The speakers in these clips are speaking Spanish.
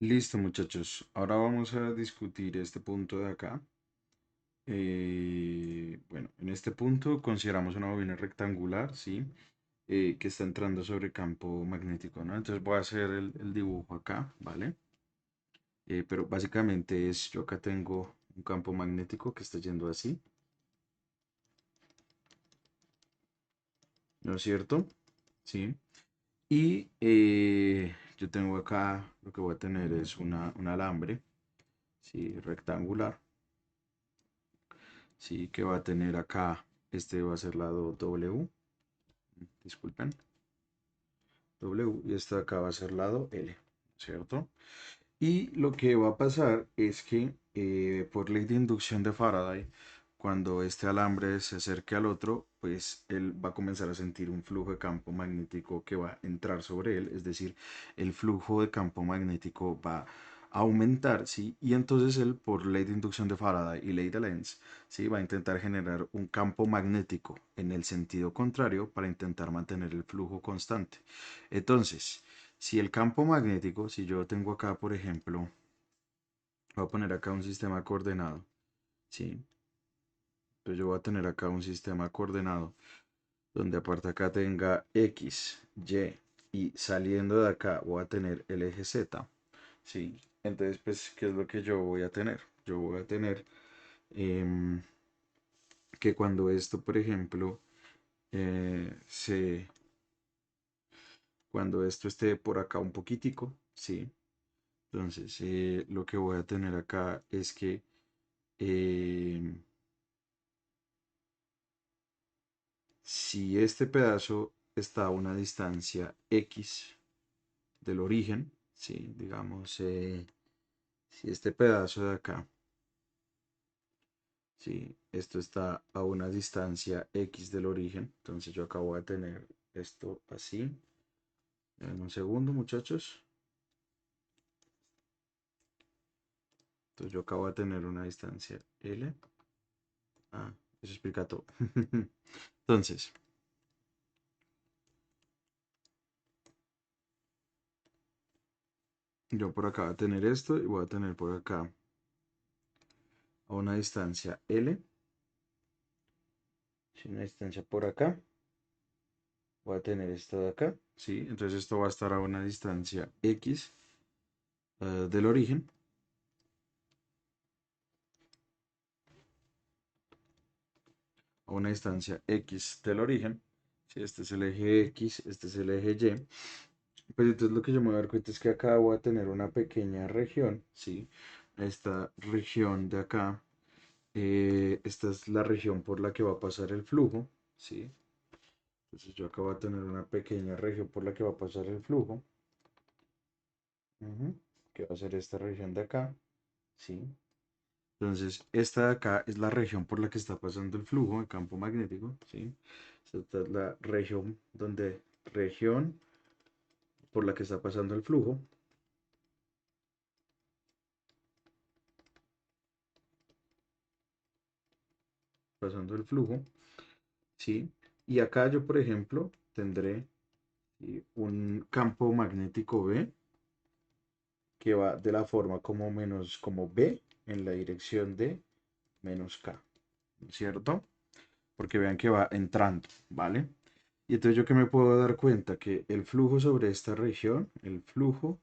Listo, muchachos. Ahora vamos a discutir este punto de acá. Bueno, en este punto consideramos una bobina rectangular, ¿sí? Que está entrando sobre campo magnético, ¿no? Entonces voy a hacer el dibujo acá, ¿vale? Pero básicamente yo acá tengo un campo magnético que está yendo así, ¿no es cierto? Sí. Y yo tengo acá, lo que voy a tener es un alambre, ¿sí? Rectangular. Sí, que va a tener acá, este va a ser lado W, disculpen, W, y este de acá va a ser lado L, ¿cierto? Y lo que va a pasar es que por ley de inducción de Faraday, cuando este alambre se acerque al otro, pues él va a comenzar a sentir un flujo de campo magnético que va a entrar sobre él, es decir, el flujo de campo magnético va a aumentar, ¿sí? Y entonces él, por ley de inducción de Faraday y ley de Lenz, ¿sí? Va a intentar generar un campo magnético en el sentido contrario para intentar mantener el flujo constante. Entonces, si el campo magnético, si yo tengo acá, por ejemplo, voy a poner acá un sistema coordenado, ¿sí? Entonces yo voy a tener acá un sistema coordenado donde aparte acá tenga X, Y y saliendo de acá voy a tener el eje Z, ¿sí? Entonces, pues, ¿qué es lo que yo voy a tener? Yo voy a tener em, que cuando esto, por ejemplo, cuando esto esté por acá un poquitico, ¿sí? Entonces, lo que voy a tener acá es que eh, si este pedazo está a una distancia X del origen, ¿sí? Digamos, si este pedazo de acá, ¿sí? Esto está a una distancia X del origen, entonces yo acá voy a tener esto así. En un segundo, muchachos. Entonces yo acá voy a tener una distancia L. Ah, eso explica todo. Entonces, yo por acá voy a tener esto y voy a tener por acá a una distancia L. Si una distancia por acá, voy a tener esto de acá, ¿sí? Entonces esto va a estar a una distancia X del origen, a una distancia X del origen. Si este es el eje X, este es el eje Y. Pues entonces lo que yo me voy a dar cuenta es que acá voy a tener una pequeña región, ¿sí? Esta región de acá, esta es la región por la que va a pasar el flujo, ¿sí? Entonces yo acá voy a tener una pequeña región por la que va a pasar el flujo, ujú, que va a ser esta región de acá, ¿sí? Entonces, esta de acá es la región por la que está pasando el flujo, el campo magnético, ¿sí? Esta es la región por la que está pasando el flujo, ¿sí? Y acá yo, por ejemplo, tendré, ¿sí? Un campo magnético B que va de la forma como menos, como B en la dirección de menos K, ¿cierto? Porque vean que va entrando, ¿vale? Y entonces yo que me puedo dar cuenta que el flujo sobre esta región, el flujo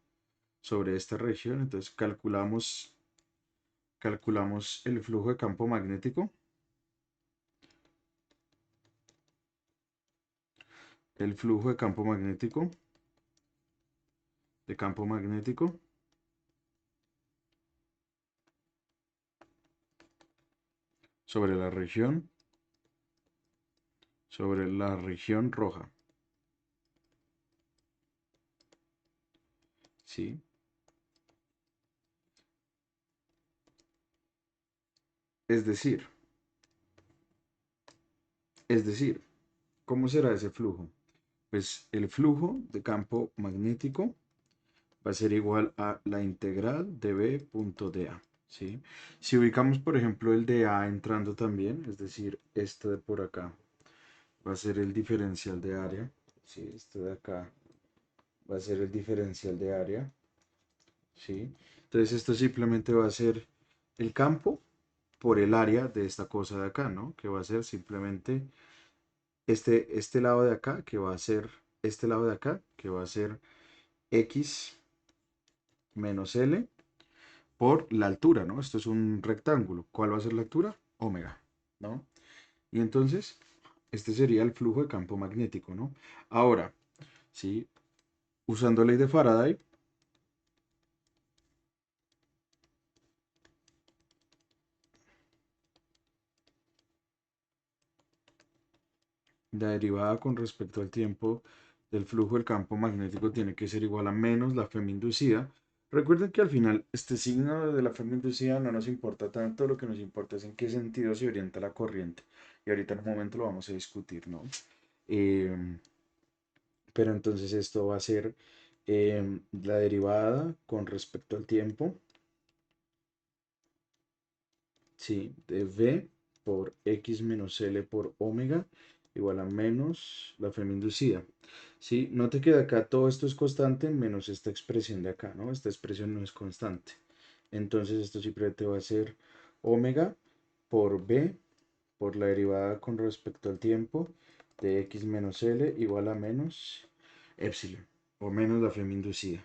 sobre esta región, entonces calculamos el flujo de campo magnético, el flujo de campo magnético sobre la región roja, ¿sí? Es decir, es decir, ¿cómo será ese flujo? Pues el flujo de campo magnético va a ser igual a la integral de B punto de A, ¿sí? Si ubicamos, por ejemplo, el de A entrando también, es decir, esto de por acá, va a ser el diferencial de área, ¿sí? Esto de acá va a ser el diferencial de área, ¿sí? Entonces esto simplemente va a ser el campo por el área de esta cosa de acá, ¿no? Que va a ser simplemente este lado de acá, que va a ser este lado de acá, que va a ser x menos L por la altura, ¿no? Esto es un rectángulo. ¿Cuál va a ser la altura? Omega, ¿no? Y entonces, este sería el flujo de campo magnético, ¿no? Ahora, ¿sí? Usando ley de Faraday, la derivada con respecto al tiempo del flujo del campo magnético tiene que ser igual a menos la Fm inducida. Recuerden que al final este signo de la Fm inducida no nos importa tanto, lo que nos importa es en qué sentido se orienta la corriente. Y ahorita en un momento lo vamos a discutir, ¿no? Eh, pero entonces esto va a ser la derivada con respecto al tiempo, ¿sí? De V por X menos L por omega igual a menos la Fm inducida. ¿Sí? Note que de acá todo esto es constante menos esta expresión de acá, ¿no? Esta expresión no es constante. Entonces esto simplemente va a ser omega por B por la derivada con respecto al tiempo de X menos L igual a menos epsilon o menos la Fm inducida.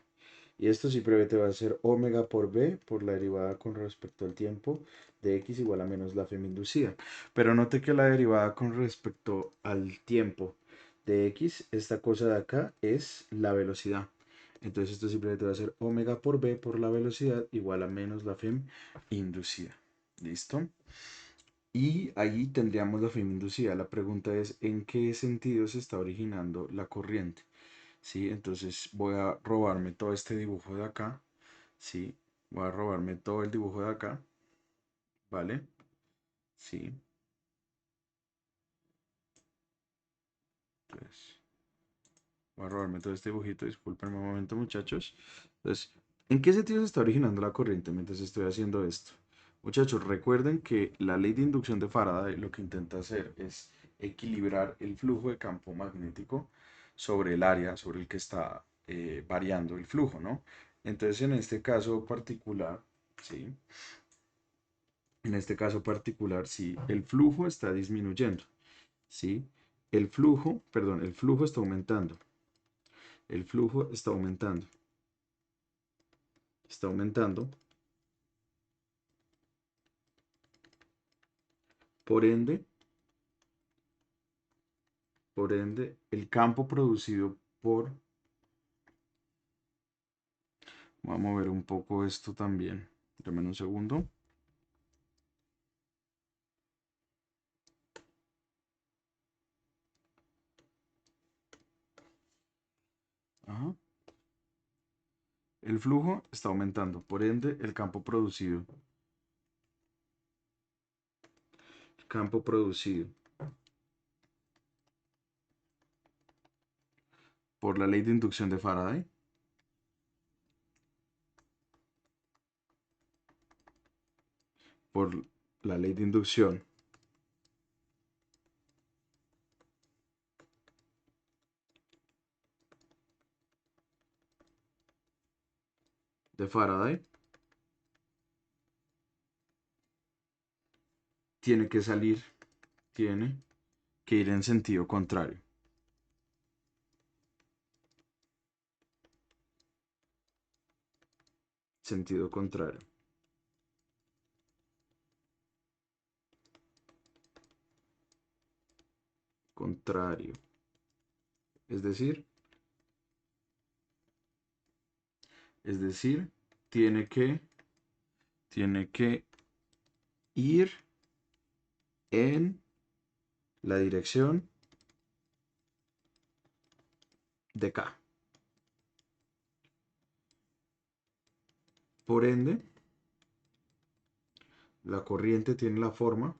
Y esto simplemente va a ser omega por b por la derivada con respecto al tiempo de x igual a menos la Fm inducida. Pero note que la derivada con respecto al tiempo de x, esta cosa de acá, es la velocidad. Entonces esto simplemente va a ser omega por b por la velocidad igual a menos la Fm inducida. ¿Listo? Y ahí tendríamos la Fm inducida. La pregunta es, ¿en qué sentido se está originando la corriente? ¿Sí? Entonces voy a robarme todo este dibujo de acá, ¿sí? Voy a robarme todo el dibujo de acá, ¿vale? Sí. Entonces, voy a robarme todo este dibujito, disculpenme un momento, muchachos. Entonces, ¿en qué sentido se está originando la corriente mientras estoy haciendo esto? Muchachos, recuerden que la ley de inducción de Faraday lo que intenta hacer es equilibrar el flujo de campo magnético sobre el área sobre el que está variando el flujo, ¿no? Entonces, en este caso particular, ¿sí? En este caso particular, si el flujo está disminuyendo, ¿sí? El flujo está aumentando. El flujo está aumentando. Por ende, el campo producido por... Voy a mover un poco esto también. Dame un segundo. Ajá. El flujo está aumentando. Por ende, el campo producido por la ley de inducción de Faraday, por la ley de inducción de Faraday, tiene que salir, tiene que ir en sentido contrario. Sentido contrario. Contrario. Es decir, es decir, tiene que, tiene que ir en la dirección de K. Por ende, la corriente tiene la forma,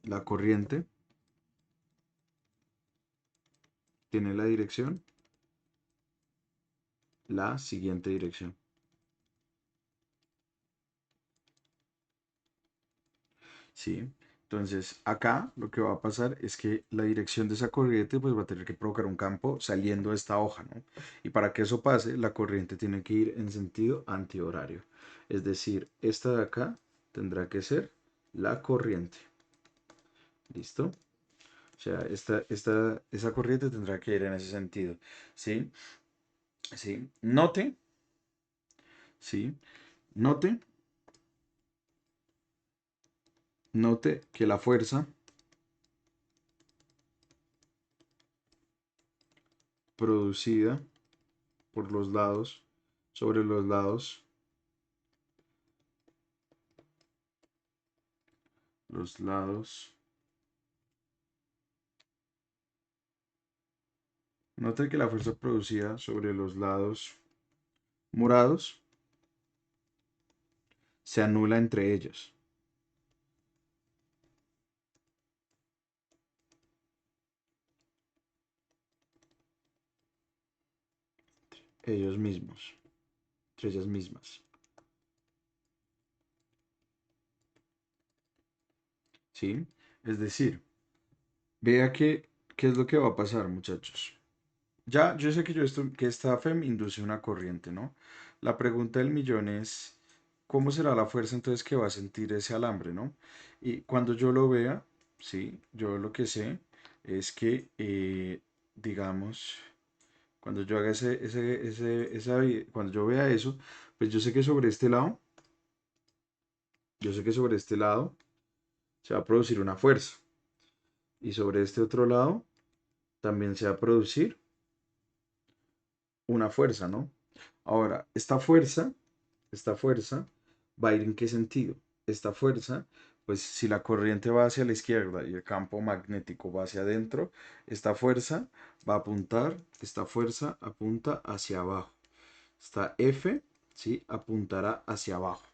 la corriente tiene la dirección, la siguiente dirección. ¿Sí? Entonces, acá lo que va a pasar es que la dirección de esa corriente pues va a tener que provocar un campo saliendo de esta hoja, ¿no? Y para que eso pase, la corriente tiene que ir en sentido antihorario. Es decir, esta de acá tendrá que ser la corriente. ¿Listo? O sea, esa corriente tendrá que ir en ese sentido. ¿Sí? ¿Sí? Note, ¿sí? Note, note que la fuerza producida por los lados, sobre los lados. Note que la fuerza producida sobre los lados morados se anula entre ellos. Ellos mismos, entre ellas mismas. ¿Sí? Es decir, vea qué es lo que va a pasar, muchachos. Ya, yo sé que que esta FEM induce una corriente, ¿no? La pregunta del millón es, ¿cómo será la fuerza entonces que va a sentir ese alambre, ¿no? Y cuando yo lo vea, sí, yo lo que sé es que, digamos, cuando yo haga cuando yo vea eso, pues yo sé que sobre este lado, yo sé que sobre este lado se va a producir una fuerza. Y sobre este otro lado también se va a producir una fuerza, ¿no? Ahora, esta fuerza va a ir en qué sentido. Esta fuerza, pues si la corriente va hacia la izquierda y el campo magnético va hacia adentro, esta fuerza va a apuntar, esta fuerza apunta hacia abajo. Esta F, ¿sí? Apuntará hacia abajo.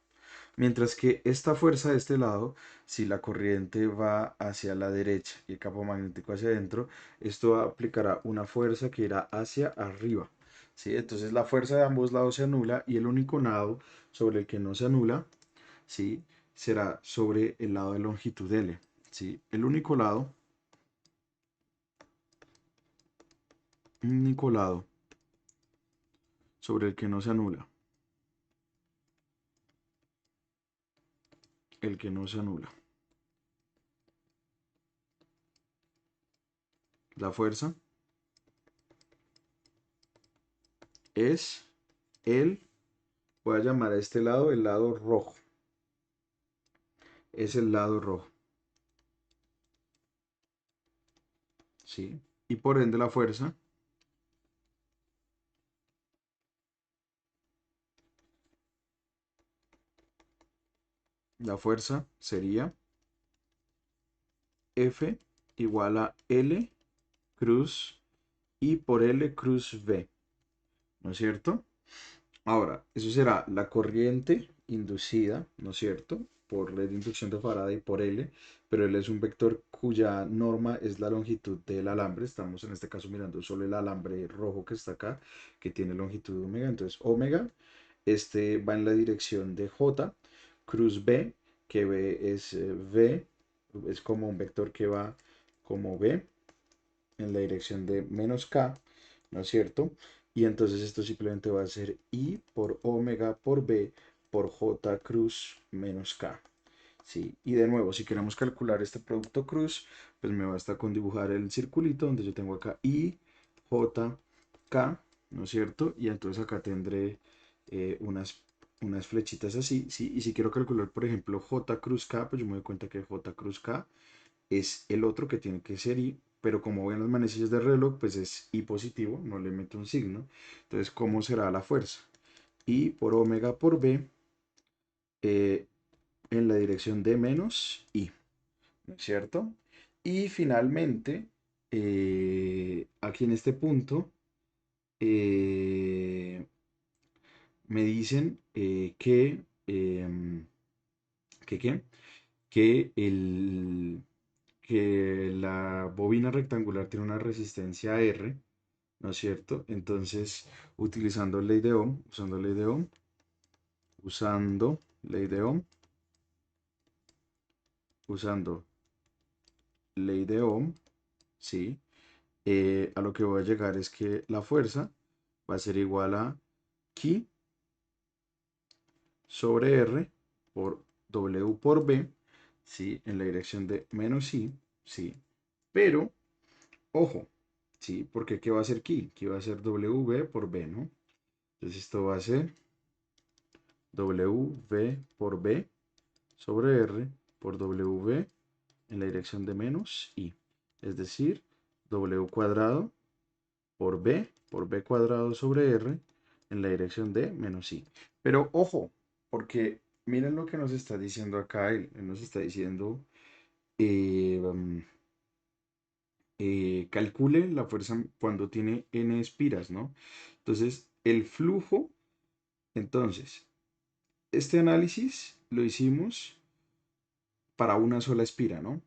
Mientras que esta fuerza de este lado, si la corriente va hacia la derecha y el campo magnético hacia adentro, esto aplicará una fuerza que irá hacia arriba. ¿Sí? Entonces la fuerza de ambos lados se anula y el único lado sobre el que no se anula, ¿sí? Será sobre el lado de longitud L. ¿Sí? El único lado sobre el que no se anula, el que no se anula. La fuerza es voy a llamar a este lado el lado rojo. Es el lado rojo. ¿Sí? Y por ende la fuerza sería F igual a L cruz I por L cruz V, ¿no es cierto? Ahora, eso será la corriente inducida, ¿no es cierto? Por ley de inducción de Faraday por L, pero L es un vector cuya norma es la longitud del alambre. Estamos en este caso mirando solo el alambre rojo que está acá, que tiene longitud omega. Entonces, omega, este va en la dirección de J, cruz B, que B es V, es como un vector que va como V en la dirección de menos K, ¿no es cierto? Y entonces esto simplemente va a ser I por omega por B por J cruz menos K. ¿Sí? Y de nuevo, si queremos calcular este producto cruz, pues me basta con dibujar el circulito donde yo tengo acá I, J, K, ¿no es cierto? Y entonces acá tendré unas flechitas así, ¿sí? Y si quiero calcular, por ejemplo, J cruz K, pues yo me doy cuenta que J cruz K es el otro que tiene que ser I, pero como ven las manecillas del reloj, pues es I positivo, no le meto un signo. Entonces, ¿cómo será la fuerza? I por omega por B eh, en la dirección de menos I, ¿no es cierto? Y finalmente, aquí en este punto, eh, me dicen que, ¿qué? que el, que la bobina rectangular tiene una resistencia R, ¿no es cierto? Entonces, utilizando ley de Ohm, usando ley de Ohm, usando ley de Ohm, ¿sí? A lo que voy a llegar es que la fuerza va a ser igual a Q sobre R por W por B, ¿sí? En la dirección de menos I, ¿sí? Pero, ojo, ¿sí? Porque ¿qué va a ser Q? Q va a ser WB por B, ¿no? Entonces esto va a ser WB por B sobre R por WB en la dirección de menos I. Es decir, W cuadrado por B cuadrado sobre R en la dirección de menos I. Pero ojo, porque miren lo que nos está diciendo acá él nos está diciendo, eh, um, calcule la fuerza cuando tiene n espiras, ¿no? Entonces, el flujo, entonces, este análisis lo hicimos para una sola espira, ¿no?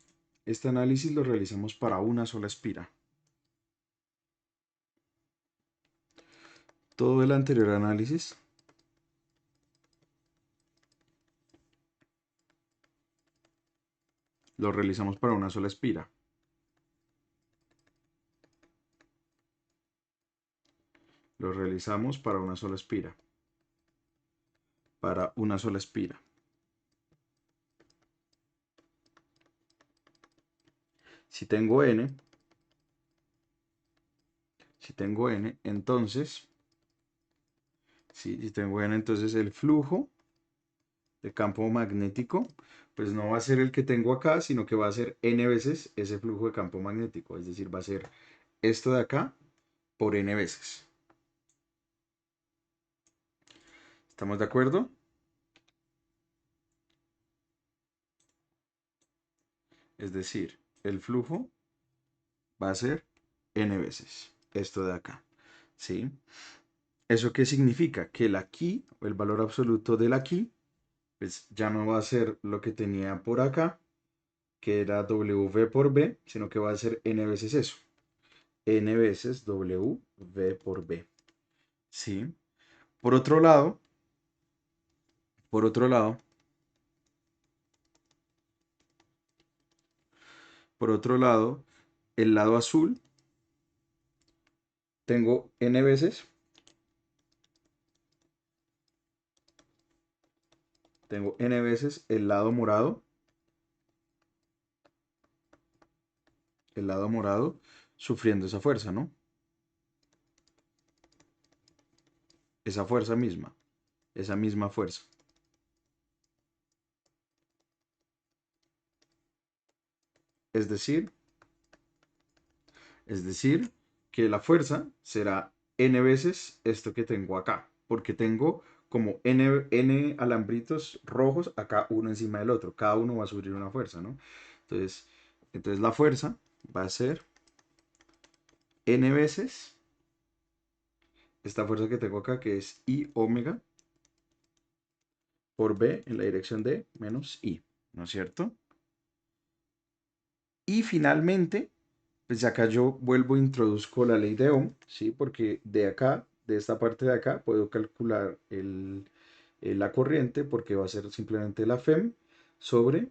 Este análisis lo realizamos para una sola espira. Todo el anterior análisis lo realizamos para una sola espira. Lo realizamos para una sola espira. Para una sola espira. Si tengo n, entonces, sí, si tengo n, entonces el flujo de campo magnético, pues no va a ser el que tengo acá, sino que va a ser n veces ese flujo de campo magnético. Es decir, va a ser esto de acá por n veces. ¿Estamos de acuerdo? Es decir, el flujo va a ser n veces esto de acá. ¿Sí? ¿Eso qué significa? Que la aquí, o el valor absoluto del aquí, pues ya no va a ser lo que tenía por acá, que era W por B, sino que va a ser n veces eso. N veces W por B. ¿Sí? Por otro lado, por otro lado, por otro lado, el lado azul, tengo n veces, el lado morado, sufriendo esa fuerza, ¿no? Esa fuerza misma, esa misma fuerza. Es decir, que la fuerza será n veces esto que tengo acá, porque tengo como n alambritos rojos acá uno encima del otro, cada uno va a sufrir una fuerza, ¿no? Entonces la fuerza va a ser n veces esta fuerza que tengo acá, que es I omega por B en la dirección de menos I, ¿no es cierto? Y finalmente, pues acá yo vuelvo e introduzco la ley de Ohm, ¿sí? Porque de acá, de esta parte de acá, puedo calcular la corriente porque va a ser simplemente la FEM sobre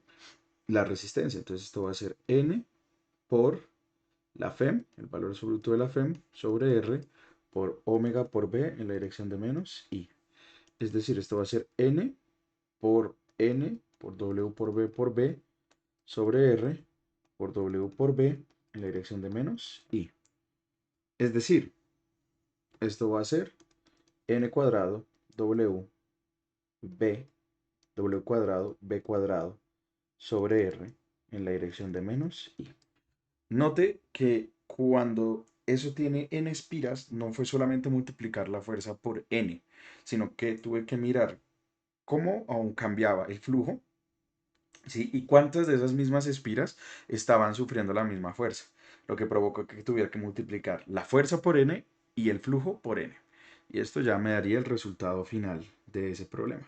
la resistencia. Entonces esto va a ser N por la FEM, el valor absoluto de la FEM, sobre R por omega por B en la dirección de menos I. Es decir, esto va a ser N por W por B sobre R por W por B en la dirección de menos I. Es decir, esto va a ser N cuadrado B, W cuadrado B cuadrado sobre R en la dirección de menos I. Note que cuando eso tiene n espiras, no fue solamente multiplicar la fuerza por n, sino que tuve que mirar cómo aún cambiaba el flujo, ¿sí? Y cuántas de esas mismas espiras estaban sufriendo la misma fuerza, lo que provocó que tuviera que multiplicar la fuerza por n y el flujo por n. Y esto ya me daría el resultado final de ese problema.